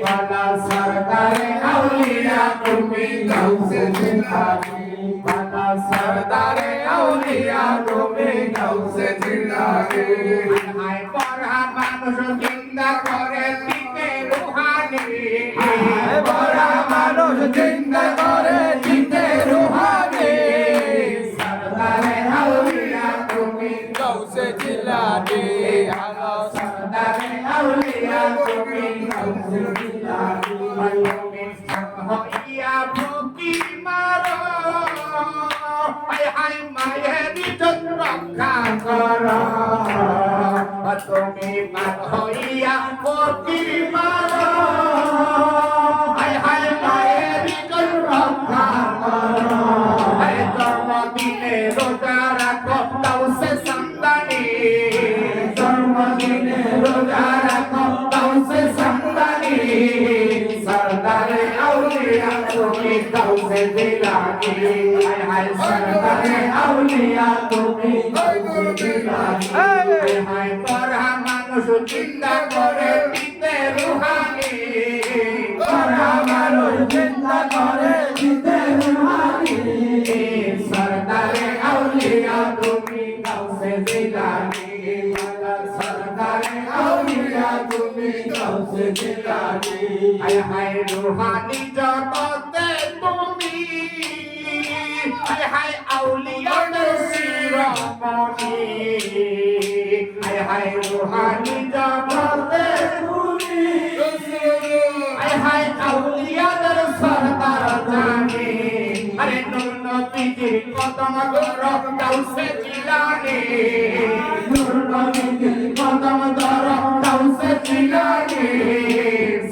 বালা সরদারে আউলিয়া তুমি গাউসে জিলানী বালা সরদারে আউলিয়া তুমি গাউসে জিলানী হায় পড়া মানুষ জিন্দা করে দিতে রুহানি হায় পড়া মানুষ জিন্দা করে দিতে রুহানি সরদারে আউলিয়া তুমি গাউসে জিলানী আলা সরদারে আউলিয়া তুমি গাউসে জিলানী তুমি হইয়া ভক্তি মারো হায় হায় মায়ের জন রক্ষা করো তুমি পার হইয়া ভক্তি মারো হায় হায় মায়ের জন রক্ষা করো হায় জন্মদিনে রোজা রাখো তাও সে সন্তানি জন্মদিনে রোজা রাখো তাও সে সন্তানি সরদারে আউলিয়া তুমি গাউসে জিলানী হায় হায় সরদারে আউলিয়া তুমি গাউসে জিলানী হায় হায় পড়া মানুষ চিন্তা করে দিতে রুহানি পড়া মানুষ চিন্তা করে দিতে রুহানি সরদারে আউলিয়া তুমি গাউসে জিলানী সরদারে আউলিয়া তুমি গাউসে জিলানী হায় হায় রুহানি জগতে তুমি হায় হায় আউলিয়াদের শিরোমণি হায় হায় রুহানি জগতে তুমি হায় হায় আউলিয়াদের সরদার জানি আরে নূর নবীজির কদম ধর গাউসে জিলানী নূর নবীজির কদম ধর গাউসে জিলানী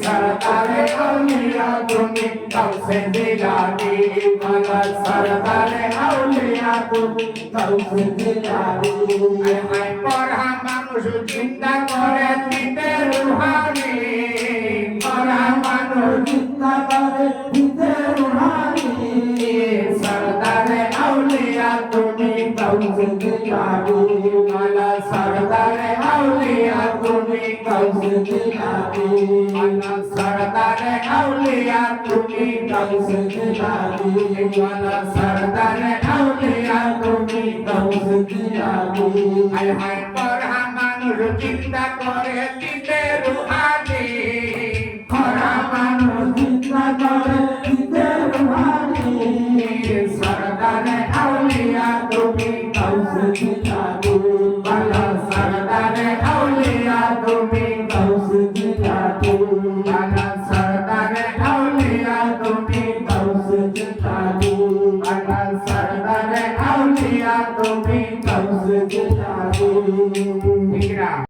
সরদারে আউলিয়া তুমি গাউসে জিলানী বালা সরদারে আউলিয়া তুমি গাউসে জিলানী হায় পড়া মানুষ চিন্তা করে দিতে রুহানি পড়া মানুষ চিন্তা করে দিতে রুহানি সরদারে আউলিয়া তুমি গাউসে জিলানী বালা সরদারে আউলিয়া তুমি গাউসে জিলানী বালা সরদারে আউলিয়া তুমি গাউসে জিলানী বালা সরদারে আউলিয়া তুমি গাউসে জিলানী হায় হায় পড়া মানুষ চিন্তা করে দিতে রুহানি পড়া মানুষ চিন্তা করে দিতে রুহানি সরদারে আউলিয়া তুমি গাউসে জিলানী বালা সরদারে আউলিয়া তুমি গাউসে জিলানী বালা সরদারে আউলিয়া তুমি গাউসে জিলানী বালা সরদারে আউলিয়া তুমি গাউসে জিলানী